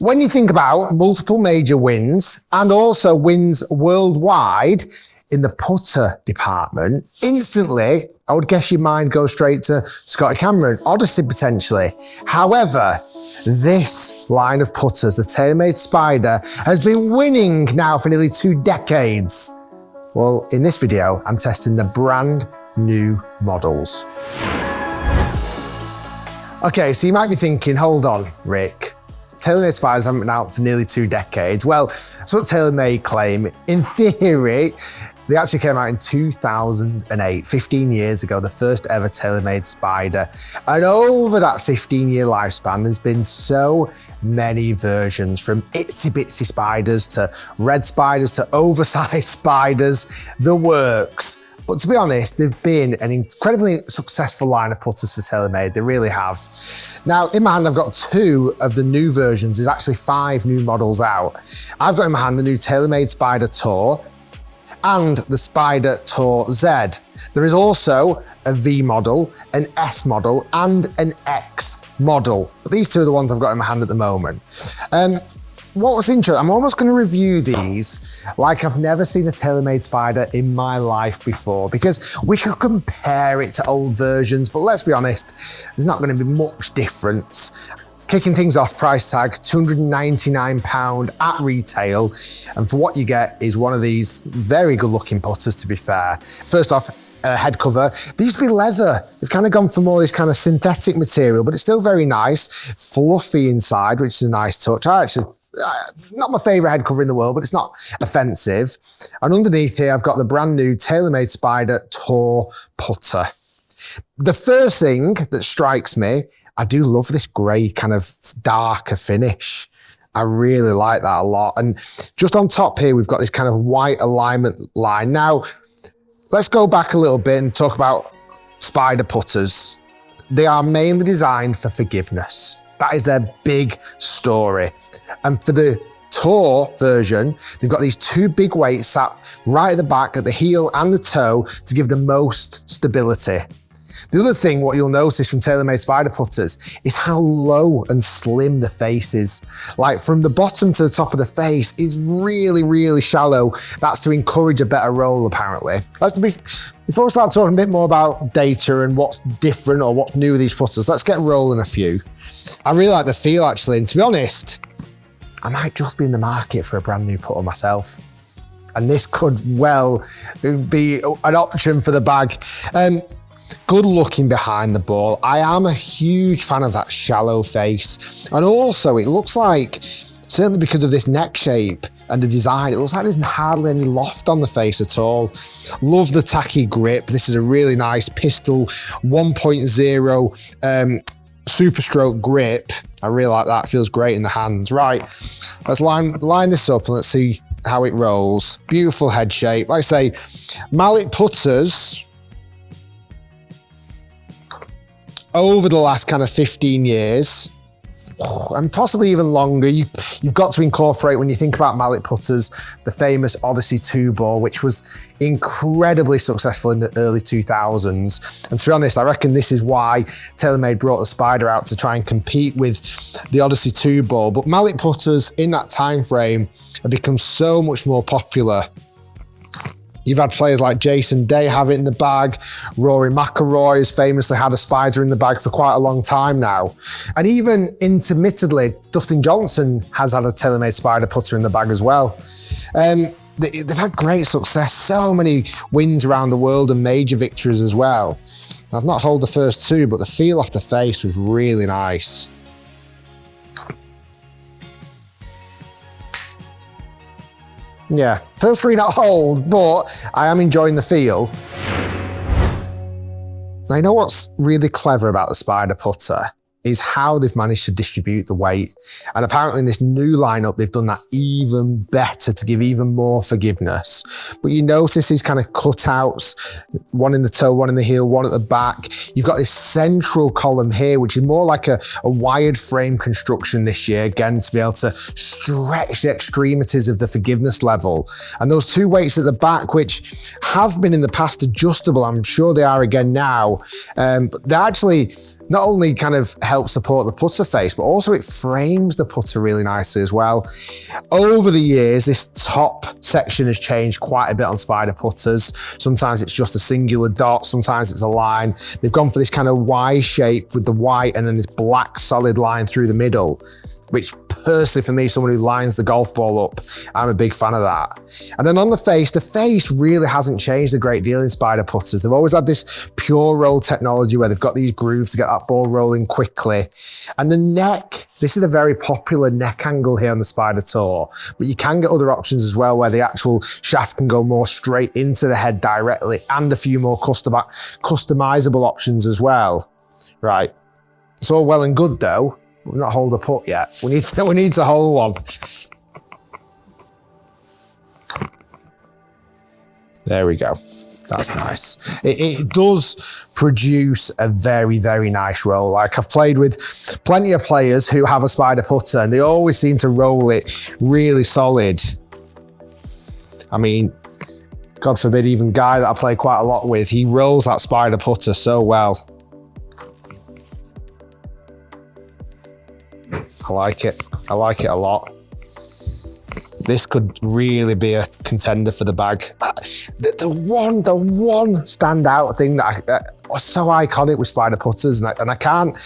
When you think about multiple major wins and also wins worldwide in the putter department, instantly, I would guess your mind goes straight to Scotty Cameron, Odyssey potentially. However, this line of putters, the TaylorMade Spider, has been winning now for nearly 2 decades. Well, in this video, I'm testing the brand new models. Okay, so you might be thinking, hold on, Rick. TaylorMade Spiders haven't been out for nearly 2 decades. Well, that's what TaylorMade claim. In theory, they actually came out in 2008, 15 years ago, the first ever TaylorMade Spider. And over that 15-year lifespan, there's been so many versions, from itsy bitsy spiders to red spiders to oversized spiders, the works. But to be honest, they've been an incredibly successful line of putters for TaylorMade. They really have. Now, in my hand, I've got 2 of the new versions. There's actually 5 new models out. I've got in my hand the new TaylorMade Spider Tour and the Spider Tour Z. There is also a V model, an S model, and an X model. But these 2 are the ones I've got in my hand at the moment. What was interesting, I'm almost going to review these like I've never seen a TaylorMade Spider in my life before, because we could compare it to old versions, but let's be honest, there's not going to be much difference. Kicking things off, price tag, £299 at retail. And for what you get is one of these very good looking putters, to be fair. First off, head cover. They used to be leather. They've kind of gone for more this kind of synthetic material, but it's still very nice. Fluffy inside, which is a nice touch. Not my favourite head cover in the world, but it's not offensive. And underneath here, I've got the brand new TaylorMade Spider Tour putter. The first thing that strikes me, I do love this grey kind of darker finish. I really like that a lot. And just on top here, we've got this kind of white alignment line. Now, let's go back a little bit and talk about Spider putters. They are mainly designed for forgiveness. That is their big story. And for the Tour version, they've got these 2 big weights sat right at the back, at the heel and the toe, to give the most stability. The other thing, what you'll notice from TaylorMade Spider putters, is how low and slim the face is. Like, from the bottom to the top of the face is really, really shallow. That's to encourage a better roll, apparently. Before we start talking a bit more about data and what's different or what's new with these putters, let's get rolling a few. I really like the feel, actually, and to be honest, I might just be in the market for a brand new putter myself. And this could well be an option for the bag. Good looking behind the ball. I am a huge fan of that shallow face. And also, it looks like, certainly because of this neck shape and the design, it looks like there's hardly any loft on the face at all. Love the tacky grip. This is a really nice Pistol 1.0 super stroke grip. I really like that. Feels great in the hands. Right, let's line this up and let's see how it rolls. Beautiful head shape. Like I say, mallet putters over the last kind of 15 years, and possibly even longer, you've got to incorporate, when you think about mallet putters, the famous Odyssey 2 ball, which was incredibly successful in the early 2000s. And to be honest, I reckon this is why TaylorMade brought the Spider out, to try and compete with the Odyssey 2 ball. But mallet putters in that time frame have become so much more popular. You've had players like Jason Day have it in the bag. Rory McIlroy has famously had a Spider in the bag for quite a long time now. And even intermittently, Dustin Johnson has had a TaylorMade Spider putter in the bag as well. They've had great success, so many wins around the world and major victories as well. I've not held the first 2, but the feel off the face was really nice. Yeah, feel free not hold, but I am enjoying the feel. Now, you know what's really clever about the Spider putter is how they've managed to distribute the weight. And apparently in this new lineup, they've done that even better to give even more forgiveness. But you notice these kind of cutouts, one in the toe, one in the heel, one at the back. You've got this central column here, which is more like a wired frame construction this year, again, to be able to stretch the extremities of the forgiveness level. And those 2 weights at the back, which have been in the past adjustable, I'm sure they are again now, but they're actually not only kind of helps support the putter face, but also it frames the putter really nicely as well. Over the years, this top section has changed quite a bit on Spider putters. Sometimes it's just a singular dot, sometimes it's a line. They've gone for this kind of Y shape with the white and then this black solid line through the middle, which personally for me, someone who lines the golf ball up, I'm a big fan of that. And then on the face really hasn't changed a great deal in Spider putters. They've always had this pure roll technology where they've got these grooves to get that ball rolling quickly. And the neck, this is a very popular neck angle here on the Spider Tour, but you can get other options as well where the actual shaft can go more straight into the head directly, and a few more customizable options as well. Right, it's all well and good though. We've not holed a putt yet. We need to hole one. There we go. That's nice. It does produce a very, very nice roll. Like, I've played with plenty of players who have a Spider putter and they always seem to roll it really solid. I mean, God forbid, even Guy that I play quite a lot with, he rolls that Spider putter so well. I like it. I like it a lot. This could really be a contender for the bag. The one standout thing that was so iconic with Spider putters, and I can't,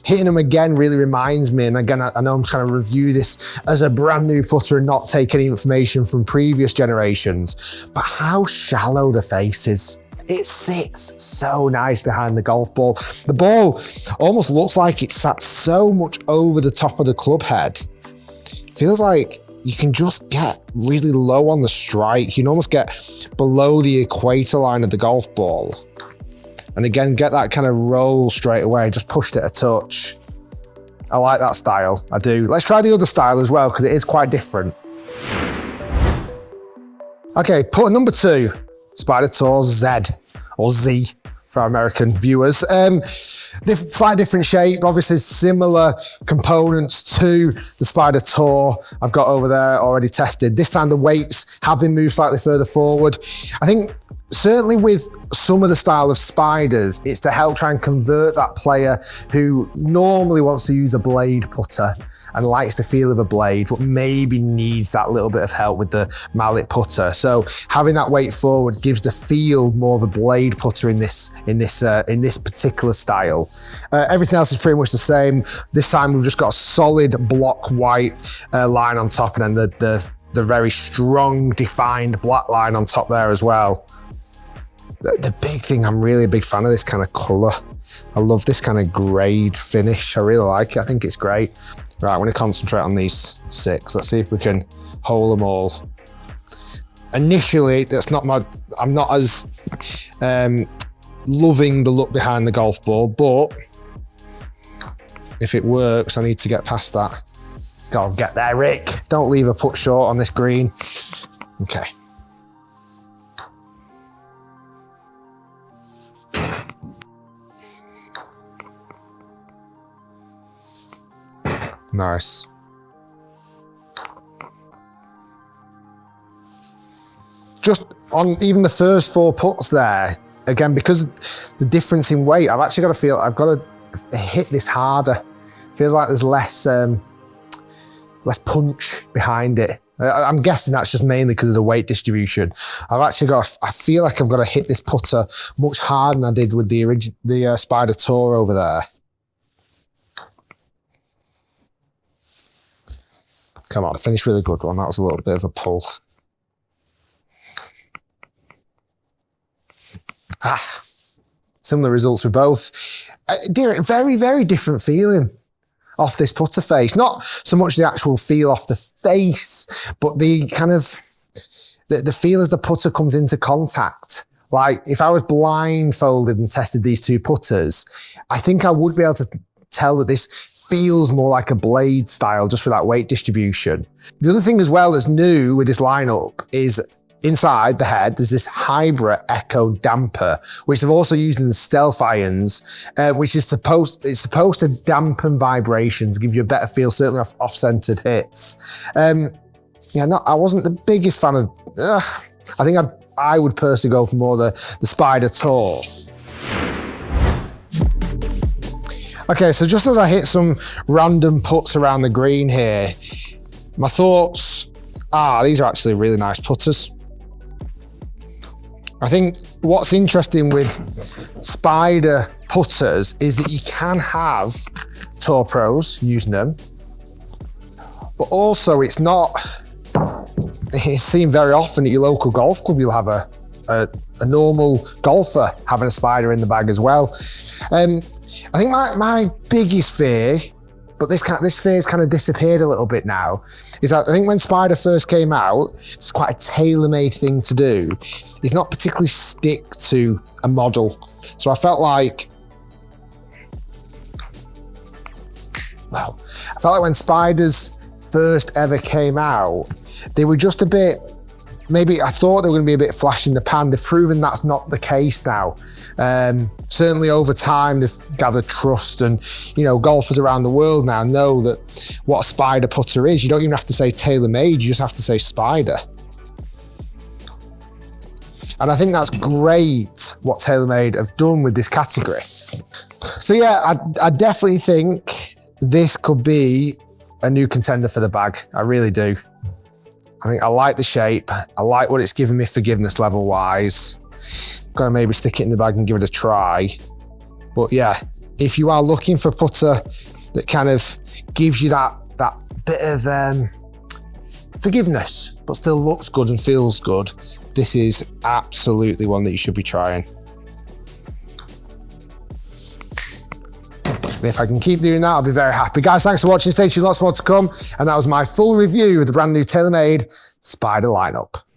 hitting them again really reminds me, and again, I know I'm trying to review this as a brand new putter and not take any information from previous generations, but how shallow the face is. It sits so nice behind the golf ball. The ball almost looks like it's sat so much over the top of the club head. Feels like you can just get really low on the strike. You can almost get below the equator line of the golf ball. And again, get that kind of roll straight away. Just pushed it a touch. I like that style, I do. Let's try the other style as well, because it is quite different. Okay, putt number 2. Spider Tour Z, or Z for our American viewers. Slightly different shape, obviously similar components to the Spider Tour I've got over there already tested. This time the weights have been moved slightly further forward. I think certainly with some of the style of Spiders, it's to help try and convert that player who normally wants to use a blade putter and likes the feel of a blade, but maybe needs that little bit of help with the mallet putter. So having that weight forward gives the feel more of a blade putter in this particular style. Everything else is pretty much the same. This time we've just got a solid block white line on top, and then the very strong defined black line on top there as well. The big thing, I'm really a big fan of this kind of colour. I love this kind of greyed finish. I really like it. I think it's great. Right, I'm going to concentrate on these 6. Let's see if we can hole them all. Initially, I'm not as loving the look behind the golf ball, but if it works, I need to get past that. Go on, get there, Rick. Don't leave a putt short on this green. Okay. Nice. Just on even the first 4 putts there, again, because of the difference in weight, I've actually got to feel I've got to hit this harder. Feels like there's less punch behind it. I'm guessing that's just mainly because of the weight distribution. I feel like I've got to hit this putter much harder than I did with the Spider Tour over there. Come on, finish with a good one. That was a little bit of a pull. Similar results with both. Very, very different feeling off this putter face. Not so much the actual feel off the face, but the kind of, the feel as the putter comes into contact. Like, if I was blindfolded and tested these 2 putters, I think I would be able to tell that this feels more like a blade style just with that weight distribution. The other thing as well that's new with this lineup is inside the head, there's this hybrid echo damper, which they've also used in the stealth irons, which is supposed to dampen vibrations, give you a better feel, certainly off centered hits. I wasn't the biggest fan of, I think I would personally go for more the Spider Tour. Okay, so just as I hit some random putts around the green here, my thoughts are these are actually really nice putters. I think what's interesting with Spider putters is that you can have tour pros using them, but also it's seen very often at your local golf club. You'll have a normal golfer having a Spider in the bag as well. I think my biggest fear, but this fear's kind of disappeared a little bit now, is that I think when Spider first came out, it's quite a tailor-made thing to do. It's not particularly stick to a model. So I felt like, when Spiders first ever came out, they were just a bit, maybe I thought they were going to be a bit flash in the pan. They've proven that's not the case now. Certainly over time, they've gathered trust, and golfers around the world now know that what a Spider putter is. You don't even have to say TaylorMade, you just have to say Spider. And I think that's great what TaylorMade have done with this category. So yeah, I definitely think this could be a new contender for the bag. I really do. I think I like the shape. I like what it's given me forgiveness level wise. Gonna maybe stick it in the bag and give it a try. But yeah, if you are looking for a putter that kind of gives you that bit of forgiveness, but still looks good and feels good, this is absolutely one that you should be trying. And if I can keep doing that, I'll be very happy. Guys, thanks for watching. Stay tuned, lots more to come. And that was my full review of the brand new TaylorMade Spider lineup.